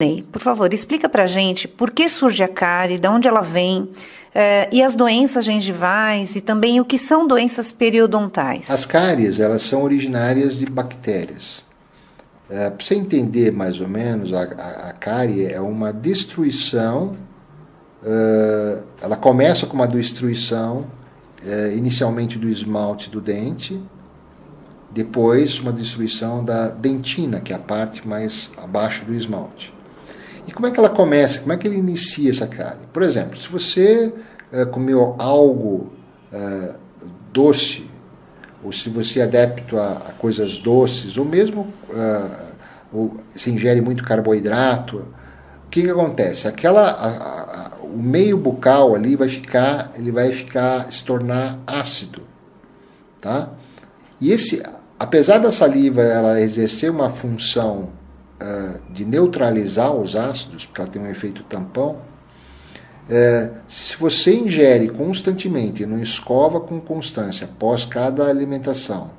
Ney, por favor, explica pra gente por que surge a cárie, de onde ela vem, e as doenças gengivais e também o que são doenças periodontais. As cáries, elas são originárias de bactérias. Para você entender mais ou menos, a cárie é uma destruição, ela começa com uma destruição inicialmente do esmalte do dente, depois uma destruição da dentina, que é a parte mais abaixo do esmalte. E como é que ela começa? Como é que ele inicia essa cárie? Por exemplo, se você comeu algo doce, ou se você é adepto a coisas doces, ou mesmo ou se ingere muito carboidrato, o que acontece? O meio bucal ali ele vai se tornar ácido, tá? E apesar da saliva ela exercer uma função de neutralizar os ácidos, porque ela tem um efeito tampão, se você ingere constantemente, não escova com constância após cada alimentação,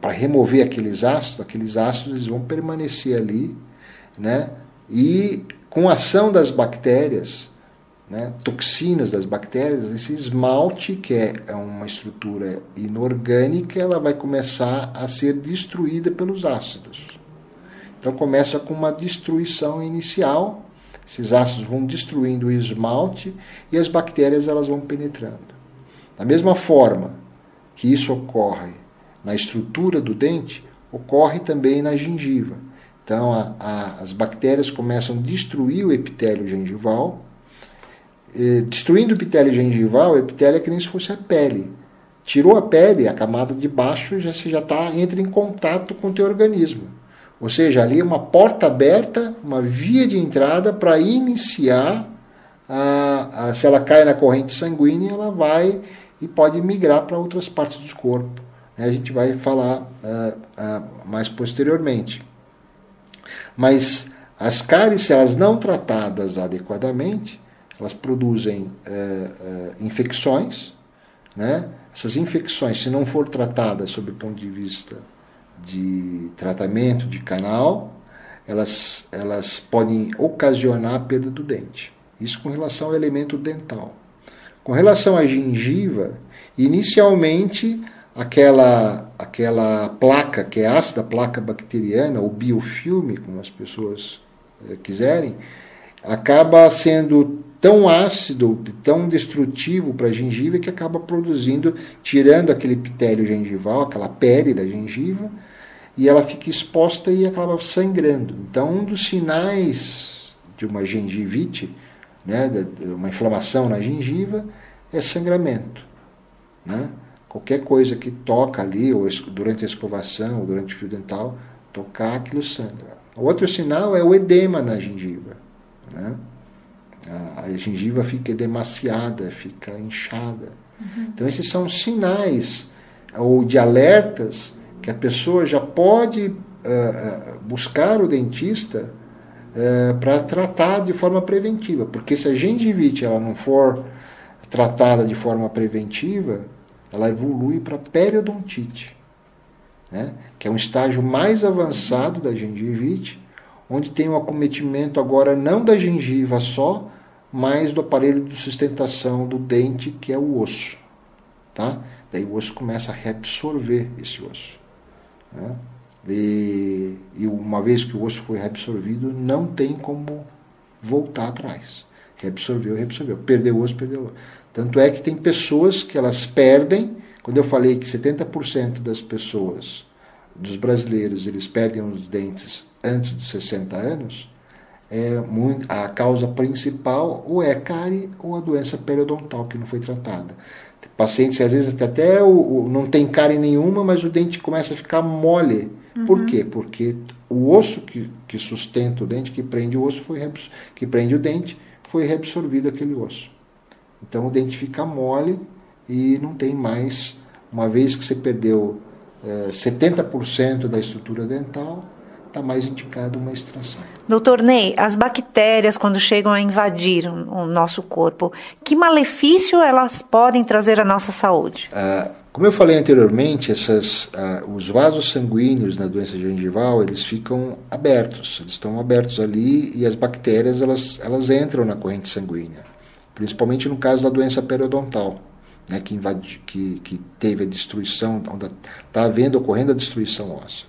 para remover aqueles ácidos eles vão permanecer ali, né? E com a ação das bactérias, né, toxinas das bactérias, esse esmalte, que é uma estrutura inorgânica, ela vai começar a ser destruída pelos ácidos. Então começa com uma destruição inicial, esses ácidos vão destruindo o esmalte e as bactérias elas vão penetrando. Da mesma forma que isso ocorre na estrutura do dente, ocorre também na gengiva. Então as bactérias começam a destruir o epitélio gengival. Destruindo o epitélio gengival, o epitélio é que nem se fosse a pele. Tirou a pele, a camada de baixo você já entra em contato com o teu organismo. Ou seja, ali é uma porta aberta, uma via de entrada para iniciar, se ela cai na corrente sanguínea, ela vai e pode migrar para outras partes do corpo. A gente vai falar mais posteriormente. Mas as cáries, se elas não tratadas adequadamente, elas produzem infecções, né? Essas infecções, se não for tratadas sob o ponto de vista de tratamento de canal, elas podem ocasionar a perda do dente. Isso com relação ao elemento dental. Com relação à gengiva, inicialmente aquela placa, que é a ácida placa bacteriana, ou biofilme, como as pessoas quiserem, acaba sendo tão ácido, tão destrutivo para a gengiva que acaba produzindo, tirando aquele epitélio gengival, aquela pele da gengiva, e ela fica exposta e acaba sangrando. Então, um dos sinais de uma gengivite, né, de uma inflamação na gengiva, é sangramento, né? Qualquer coisa que toca ali, ou durante a escovação, ou durante o fio dental, tocar, aquilo sangra. O outro sinal é o edema na gengiva, né? A gengiva fica edemaciada, fica inchada. Então, esses são sinais ou de alertas que a pessoa já pode buscar o dentista para tratar de forma preventiva. Porque se a gengivite ela não for tratada de forma preventiva, ela evolui para periodontite, né? Que é um estágio mais avançado da gengivite, onde tem um acometimento agora não da gengiva só, mas do aparelho de sustentação do dente, que é o osso. Tá? Daí o osso começa a reabsorver esse osso, né? E uma vez que o osso foi reabsorvido, não tem como voltar atrás. Reabsorveu. Perdeu o osso, perdeu o osso. Tanto é que tem pessoas que elas perdem, quando eu falei que 70% das pessoas, dos brasileiros, eles perdem os dentes antes dos 60 anos, a causa principal ou é cárie ou a doença periodontal que não foi tratada. Tem pacientes que às vezes até não tem cárie nenhuma, mas o dente começa a ficar mole. Por quê? Porque o osso que sustenta o dente, que prende o osso, que prende o dente, foi reabsorvido aquele osso. Então o dente fica mole e não tem mais, uma vez que você perdeu 70% da estrutura dental, está mais indicado uma extração. Doutor Ney, as bactérias, quando chegam a invadir o nosso corpo, que malefício elas podem trazer à nossa saúde? Como eu falei anteriormente, os vasos sanguíneos na doença gengival, eles ficam abertos, eles estão abertos ali e as bactérias elas entram na corrente sanguínea, principalmente no caso da doença periodontal, né, que teve a destruição, onde está ocorrendo a destruição óssea.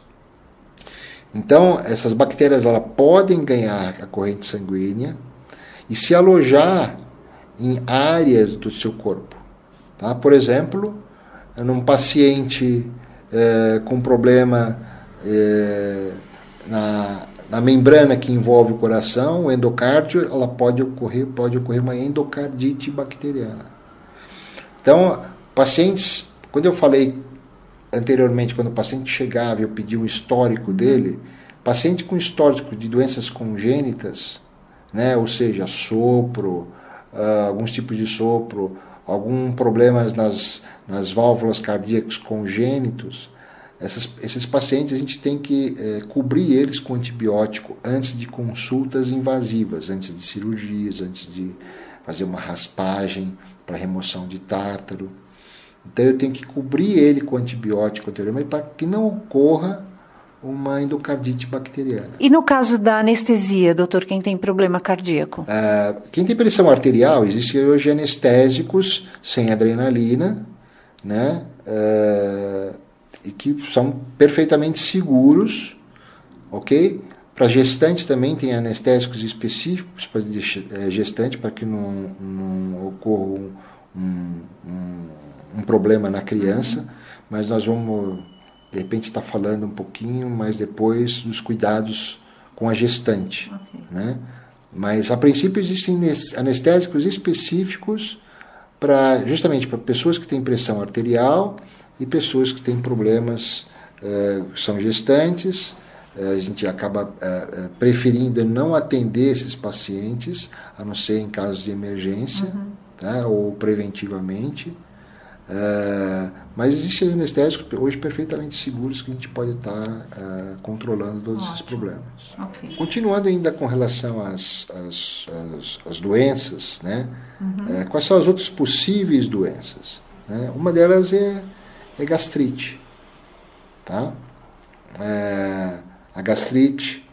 Então, essas bactérias elas podem ganhar a corrente sanguínea e se alojar em áreas do seu corpo. Tá? Por exemplo, num paciente com problema na membrana que envolve o coração, o endocárdio, ela pode ocorrer uma endocardite bacteriana. Então, pacientes, quando eu falei anteriormente, quando o paciente chegava e eu pedi o histórico dele, paciente com histórico de doenças congênitas, né, ou seja, sopro, alguns tipos de sopro, alguns problemas nas válvulas cardíacas congênitos, esses pacientes a gente tem que cobrir eles com antibiótico antes de consultas invasivas, antes de cirurgias, antes de fazer uma raspagem para remoção de tártaro. Então eu tenho que cobrir ele com antibiótico anteriormente para que não ocorra uma endocardite bacteriana. E no caso da anestesia, doutor, quem tem problema cardíaco? Quem tem pressão arterial, existem hoje anestésicos sem adrenalina, né? E que são perfeitamente seguros, ok? Para gestantes também tem anestésicos específicos para gestante, para que não ocorra um problema na criança, mas nós vamos, de repente, estar falando um pouquinho mais depois dos cuidados com a gestante. Okay. Né? Mas, a princípio, existem anestésicos específicos justamente para pessoas que têm pressão arterial e pessoas que têm problemas, são gestantes. A gente acaba preferindo não atender esses pacientes, a não ser em casos de emergência, tá? Ou preventivamente. Mas existem anestésicos hoje perfeitamente seguros que a gente pode estar controlando todos esses problemas. Okay. Continuando ainda com relação às doenças, né? Quais são as outras possíveis doenças? Né? Uma delas é gastrite. Tá? A gastrite,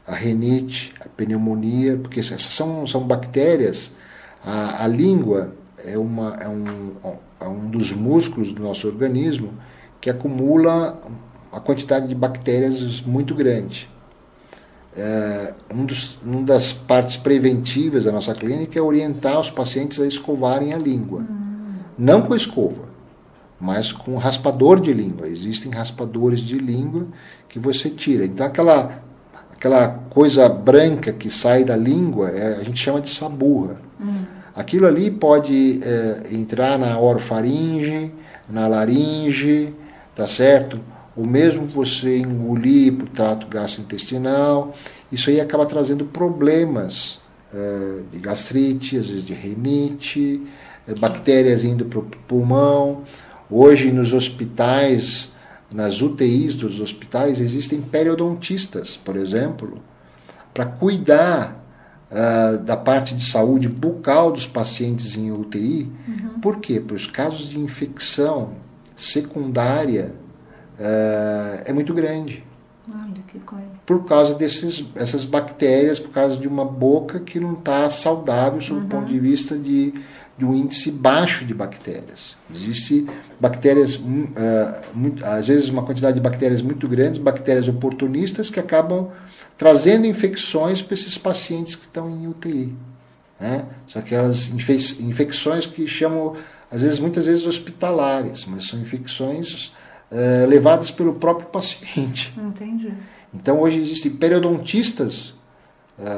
a rinite, a pneumonia, porque essas são bactérias. A língua é um dos músculos do nosso organismo que acumula uma quantidade de bactérias muito grande. Uma das partes preventivas da nossa clínica é orientar os pacientes a escovarem a língua. Não com escova, mas com raspador de língua. Existem raspadores de língua que você tira. Então, aquela coisa branca que sai da língua, a gente chama de saburra. Aquilo ali pode entrar na orofaringe, na laringe, tá certo? Ou mesmo você engolir para o trato gastrointestinal. Isso aí acaba trazendo problemas de gastrite, às vezes de rinite, bactérias indo para o pulmão. Hoje nos hospitais, nas UTIs dos hospitais, existem periodontistas, por exemplo, para cuidar da parte de saúde bucal dos pacientes em UTI. Por quê? Porque os casos de infecção secundária é muito grande. Olha que coisa. Por causa dessas bactérias, por causa de uma boca que não está saudável sob o ponto de vista de um índice baixo de bactérias. Existe bactérias, às vezes uma quantidade de bactérias muito grandes, bactérias oportunistas que acabam trazendo infecções para esses pacientes que estão em UTI. Né? São aquelas infecções que chamam, muitas vezes hospitalares, mas são infecções levadas pelo próprio paciente. Entendi. Então hoje existem periodontistas,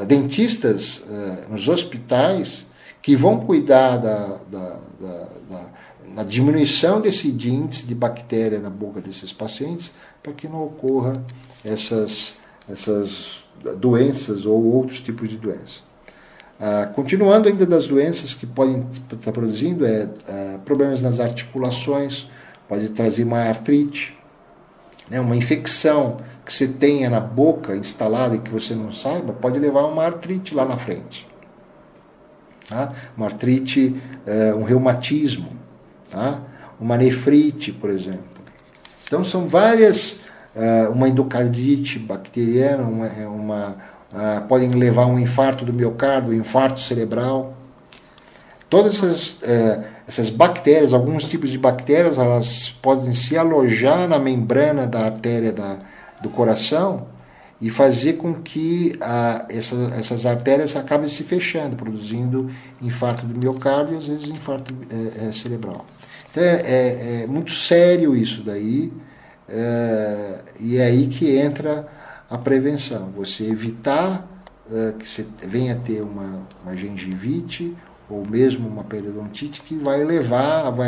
dentistas nos hospitais que vão cuidar da diminuição desse índice de bactéria na boca desses pacientes para que não ocorra essas doenças ou outros tipos de doença. Continuando ainda das doenças que podem estar produzindo, problemas nas articulações, pode trazer uma artrite, né? Uma infecção que você tenha na boca instalada e que você não saiba, pode levar a uma artrite lá na frente. Tá? Uma artrite, um reumatismo. Tá? uma nefrite, por exemplo. Então são várias, uma endocardite bacteriana, podem levar a um infarto do miocárdio, um infarto cerebral. Todas essas bactérias, alguns tipos de bactérias, elas podem se alojar na membrana da artéria do coração e fazer com que essas artérias acabem se fechando, produzindo infarto do miocárdio e às vezes infarto cerebral. Então é muito sério isso daí, e é aí que entra a prevenção. Você evitar que você venha a ter uma gengivite ou mesmo uma periodontite que vai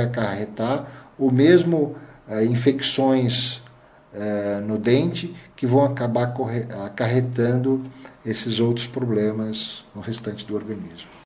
acarretar, ou mesmo infecções no dente que vão acabar acarretando esses outros problemas no restante do organismo.